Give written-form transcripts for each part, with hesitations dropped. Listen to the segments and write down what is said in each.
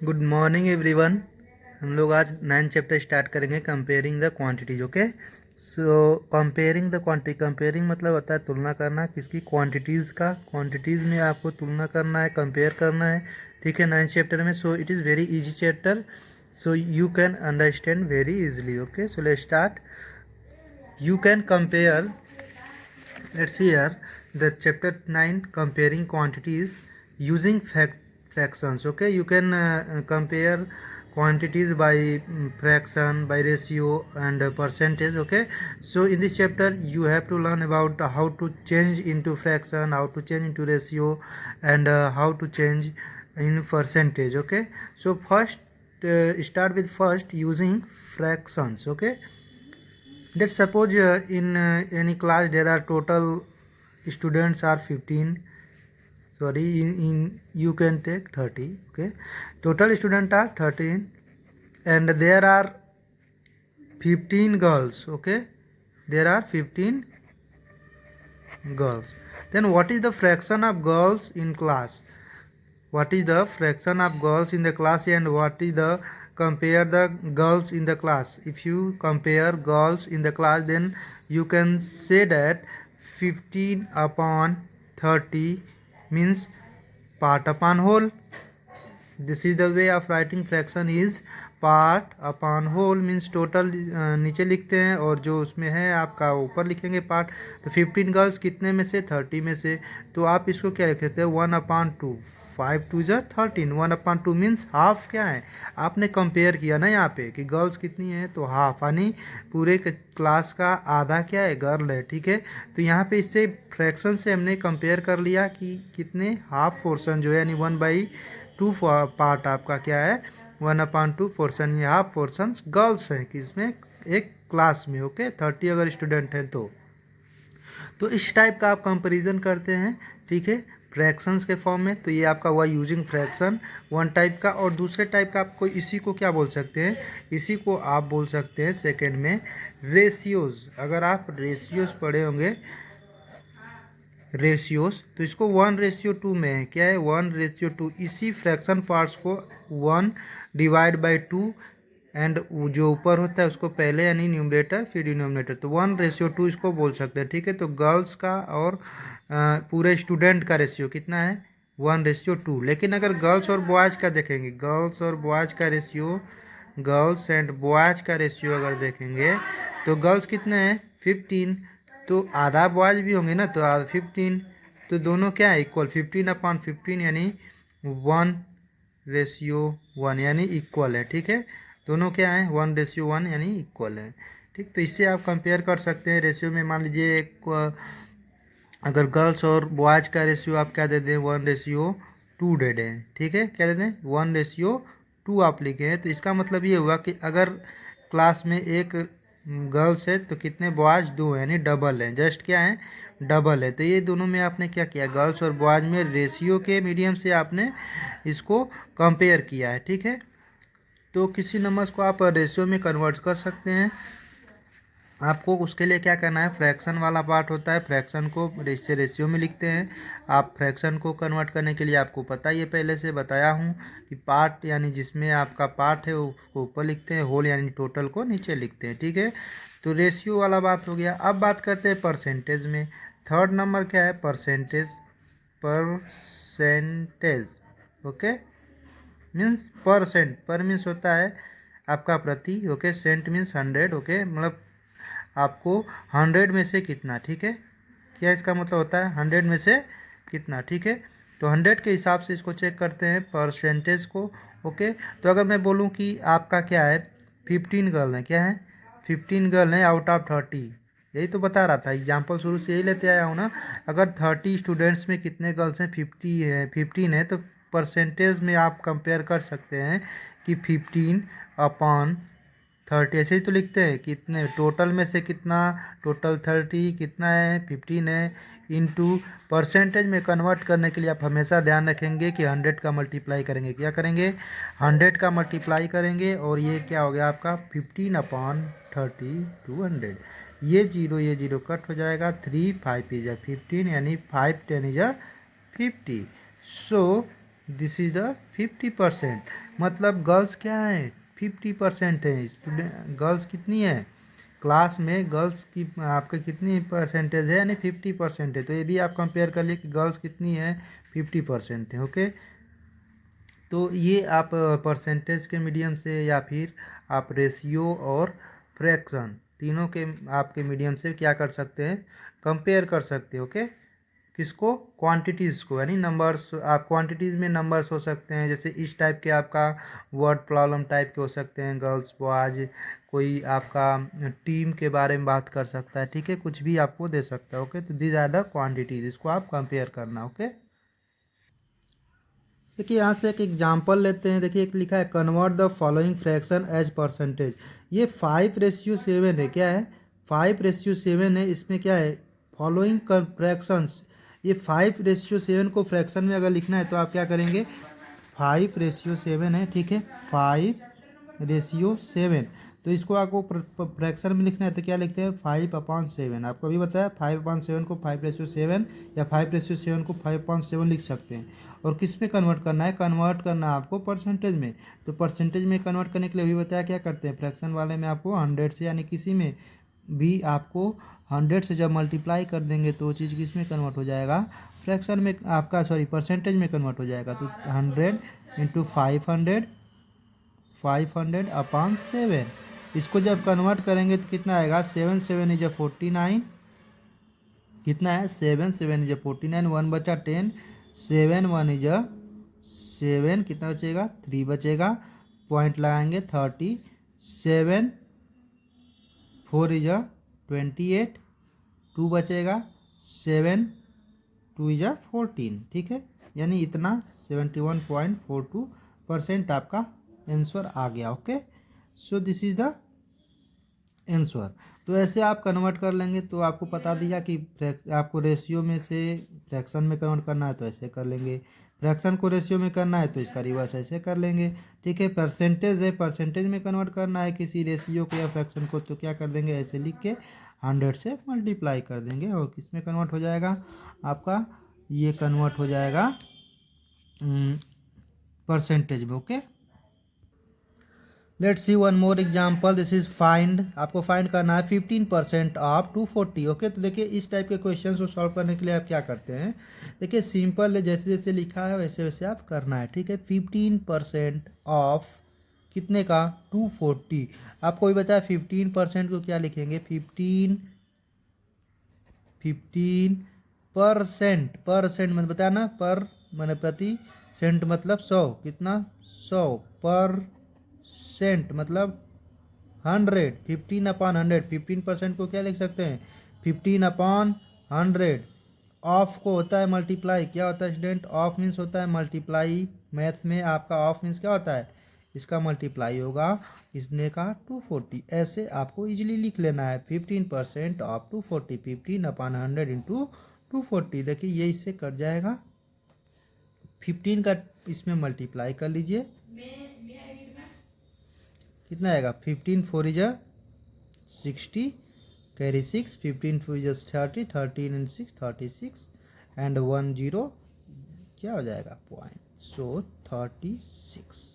Good morning everyone. हम लोग आज 9 चैप्टर स्टार्ट करेंगे comparing the quantities. Okay, so comparing the quantity, comparing मतलब होता है तुलना करना किसकी, क्वांटिटीज़ का। क्वांटिटीज़ में आपको तुलना करना है, कंपेयर करना है, ठीक है, 9 चैप्टर में। So it is very easy chapter, so you can understand very easily. Okay, so let's start. You can compare, let's see here the chapter 9 comparing quantities using fractions. Okay, you can compare quantities by fraction, by ratio and percentage. Okay, so in this chapter you have to learn about how to change into fraction, how to change into ratio, and how to change in percentage. Okay, so first start with first using fractions. Okay, let's suppose in any class there are total students are 15. Sorry, in you can take 30. Okay, total student are 13 and there are 15 girls. Okay, there are 15 girls. Then what is the fraction of girls in class? What is the fraction of girls in the class and what is the compare the girls in the class? If you compare girls in the class, then you can say that 15 upon 30 means part upon whole. This is the way of writing fraction is part upon whole means total नीचे लिखते हैं और जो उसमें है आपका ऊपर लिखेंगे पार्ट। तो 15 गर्ल्स कितने में से, 30 में से, तो आप इसको क्या लिख सकते हैं 1/2, 5 2 ज़ा 13, 1/2 मीन्स हाफ। क्या है, आपने कंपेयर किया ना यहाँ पे कि गर्ल्स कितनी है तो हाफ, यानी पूरे क्लास का आधा क्या है, गर्ल है। ठीक है, तो यहाँ पे इससे फ्रैक्शन से हमने कंपेयर कर लिया कि कितने हाफ पोर्शन जो है यानी 1/2 पार्ट आपका क्या है 1/2 पोर्शन, ये हाफ पोर्शन गर्ल्स हैं कि इसमें एक क्लास में। ओके, 30 अगर स्टूडेंट हैं तो इस टाइप का आप कंपैरिजन करते हैं। ठीक है, फ्रैक्शंस के फॉर्म में। तो ये आपका हुआ यूजिंग फ्रैक्शन वन टाइप का। और दूसरे टाइप का आपको इसी को क्या बोल सकते हैं, इसी को आप बोल सकते हैं सेकेंड में रेशियोज। अगर आप रेशियोज पढ़े होंगे, रेशियोज, तो इसको 1:2 में है। क्या है 1:2। इसी फ्रैक्शन पार्ट्स को 1/2 एंड जो ऊपर होता है उसको पहले यानी न्यूमरेटर फिर डिनोमिनेटर, तो 1:2 इसको बोल सकते हैं। ठीक है, तो गर्ल्स का और पूरे स्टूडेंट का रेशियो कितना है 1:2। लेकिन अगर गर्ल्स और बॉयज़ का देखेंगे, गर्ल्स और बॉयज़ का रेशियो, गर्ल्स एंड बॉयज़ का रेशियो अगर देखेंगे तो गर्ल्स कितने हैं 15, तो आधा बॉयज़ भी होंगे ना, तो 15, तो दोनों क्या है इक्वल, 15/15 यानी 1:1 यानी इक्वल है। ठीक है, दोनों क्या है 1:1 यानी इक्वल है। ठीक, तो इससे आप कंपेयर कर सकते हैं रेशियो में। मान लीजिए एक अगर गर्ल्स और बॉयज़ का रेशियो आप क्या दे दें 1:2 दे दें। ठीक है, क्या दे दें 1:2 आप लिखे हैं, तो इसका मतलब ये हुआ कि अगर क्लास में एक गर्ल्स है तो कितने बॉयज़ 2 हैं, यानी डबल है, जस्ट क्या है डबल है। तो ये दोनों में आपने क्या किया, गर्ल्स और बॉयज़ में रेशियो के मीडियम से आपने इसको कंपेयर किया है। ठीक है, तो किसी नंबर्स को आप रेशियो में कन्वर्ट कर सकते हैं। आपको उसके लिए क्या करना है, फ्रैक्शन वाला पार्ट होता है, फ्रैक्शन को रेशियो में लिखते हैं। आप फ्रैक्शन को कन्वर्ट करने के लिए आपको पता ही है, पहले से बताया हूँ कि पार्ट यानी जिसमें आपका पार्ट है उसको ऊपर लिखते हैं, होल यानी टोटल को नीचे लिखते हैं। ठीक है, तो रेशियो वाला बात हो गया। अब बात करते हैं परसेंटेज में। थर्ड नंबर क्या है percentage, percentage. Okay, means percent, पर मीन्स होता है आपका प्रति, ओके, सेंट मीन्स 100। ओके, मतलब आपको 100 में से कितना। ठीक है, क्या इसका मतलब होता है 100 में से कितना। ठीक है, तो 100 के हिसाब से इसको चेक करते हैं परसेंटेज को। ओके, तो अगर मैं बोलूँ कि आपका क्या है 15 गर्ल है, क्या है 15 गर्ल है आउट ऑफ 30, यही तो बता रहा था, एग्जाम्पल शुरू से यही लेते आया हूँ ना। अगर 30 स्टूडेंट्स में कितने गर्ल्स हैं 50 है, 15 है, तो परसेंटेज में आप कंपेयर कर सकते हैं कि 15/30 ऐसे ही तो लिखते हैं कितने टोटल में से कितना, टोटल 30 कितना है 15 है, इनटू परसेंटेज में कन्वर्ट करने के लिए आप हमेशा ध्यान रखेंगे कि 100 का मल्टीप्लाई करेंगे। क्या करेंगे 100 का मल्टीप्लाई करेंगे और ये क्या हो गया आपका 15/30 200। ये जीरो कट हो जाएगा, 3 5 इज 15 यानी 5 10 is 50। So this is the 50%। मतलब गर्ल्स क्या है, 50% है। स्टूडेंट गर्ल्स कितनी है, क्लास में गर्ल्स की आपके कितनी परसेंटेज है, यानी 50% है। तो ये भी आप कंपेयर कर लिए कि गर्ल्स कितनी है, 50% है। ओके, तो ये आप परसेंटेज के मीडियम से या फिर आप रेशियो और फ्रैक्शन तीनों के आपके मीडियम से क्या कर सकते हैं, कंपेयर कर सकते हैं। ओके, किसको, क्वांटिटीज़ को, यानी नंबर्स। आप क्वांटिटीज़ में नंबर्स हो सकते हैं, जैसे इस टाइप के आपका वर्ड प्रॉब्लम टाइप के हो सकते हैं, गर्ल्स बॉयज, कोई आपका टीम के बारे में बात कर सकता है, ठीक है, कुछ भी आपको दे सकता है। ओके, तो दीज आर द क्वांटिटीज़, इसको आप कंपेयर करना। ओके, देखिए यहाँ से एक एग्जांपल लेते हैं। देखिए एक लिखा है convert the following fraction as percentage. ये 5:7 है, क्या है, 5:7 है। इसमें क्या है, फॉलोइंग फ्रैक्शंस। ये 5:7 को फ्रैक्शन में अगर लिखना है तो आप क्या करेंगे, 5:7 है, ठीक है, 5:7। तो इसको आपको फ्रैक्शन में लिखना है तो क्या लिखते हैं, 5/7। आपको अभी बताया 5/7 को 5:7 या 5:7 को 5/7 लिख सकते हैं। और किस में कन्वर्ट करना है, कन्वर्ट करना है आपको परसेंटेज में। तो परसेंटेज में कन्वर्ट करने के लिए अभी बताया क्या करते हैं, फ्रैक्शन वाले में आपको 100 से, यानी किसी में भी आपको 100 से जब मल्टीप्लाई कर देंगे तो वो चीज़ किस में कन्वर्ट हो जाएगा, फ्रैक्शन में आपका, सॉरी, परसेंटेज में कन्वर्ट हो जाएगा। तो 100 इंटू 500/7। इसको जब कन्वर्ट करेंगे तो कितना आएगा, 7 7 इज 49। कितना है, 7 7 इज 49, 1 बचा 10, 7 1 इज 7, कितना बचेगा, 3 बचेगा, पॉइंट लगाएंगे 30, 7 4 इज 28, 2 बचेगा, 7 2 इज 14, ठीक है, यानी इतना 71.42% आपका आंसर आ गया। Okay, so this is the answer. तो ऐसे आप कन्वर्ट कर लेंगे। तो आपको बता दिया कि आपको रेशियो में से फ्रैक्शन में कन्वर्ट करना है तो ऐसे कर लेंगे, फ्रैक्शन को रेशियो में करना है तो इसका रिवर्स ऐसे कर लेंगे, ठीक है। परसेंटेज है, परसेंटेज में कन्वर्ट करना है किसी रेशियो को या फ्रैक्शन को तो क्या कर देंगे, ऐसे लिख के 100 से मल्टीप्लाई कर देंगे और किस में कन्वर्ट हो जाएगा आपका, ये कन्वर्ट हो जाएगा परसेंटेज में। Okay, let's see one more example. This is find, आपको फाइंड करना है 15% ऑफ 240। ओके, तो देखिए इस टाइप के क्वेश्चन को सॉल्व करने के लिए आप क्या करते हैं, देखिए सिंपल है, जैसे जैसे लिखा है वैसे वैसे आप करना है, ठीक है। 15% ऑफ कितने का, 240। आपको भी बताया 15% को क्या लिखेंगे, 15% परसेंट मतलब बताया ना, पर मैंने प्रति, सेंट मतलब 100, कितना, 100 पर सेंट मतलब 100, 15/100। 15% को क्या लिख सकते हैं, 15/100। ऑफ को होता है मल्टीप्लाई, क्या होता है स्टूडेंट, ऑफ मीन्स होता है मल्टीप्लाई। मैथ में आपका ऑफ मीन्स क्या होता है, इसका मल्टीप्लाई होगा इसने का 240। ऐसे आपको इजीली लिख लेना है, 15% ऑफ 240, 15/100 इंटू 240। देखिए ये इससे कट जाएगा, 15 का इसमें मल्टीप्लाई कर लीजिए, कितना आएगा, 15 4 is 60, carry 6, 15 4 is 30, 13 and 6 36, and 10 क्या हो जाएगा पॉइंट, सो 36।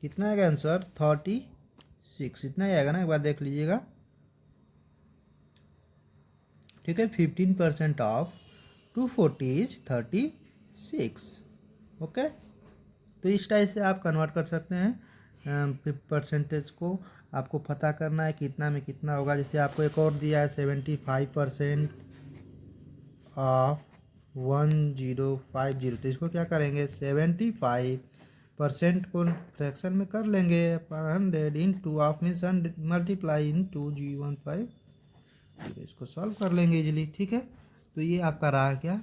कितना आएगा आंसर, 36, इतना ही आएगा ना, एक बार देख लीजिएगा, ठीक है। 15% ऑफ 240 इज 36। ओके, तो इस टाइप से आप कन्वर्ट कर सकते हैं। परसेंटेज को आपको पता करना है कितना में कितना होगा। जैसे आपको एक और दिया है 75% ऑफ 1050, तो इसको क्या करेंगे, 75% को फ्रैक्शन में कर लेंगे, 100 into of means multiply into G15, इसको सॉल्व कर लेंगे इजीली, ठीक है। तो ये आपका रहा क्या,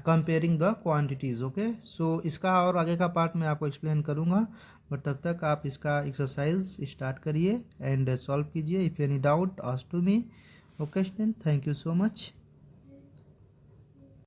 कंपेयरिंग द क्वांटिटीज़। ओके, सो इसका और आगे का पार्ट मैं आपको एक्सप्लेन करूँगा, बट तब तक आप इसका एक्सरसाइज स्टार्ट करिए एंड सॉल्व कीजिए। If any doubt ask to me. Okay student, thank you so much.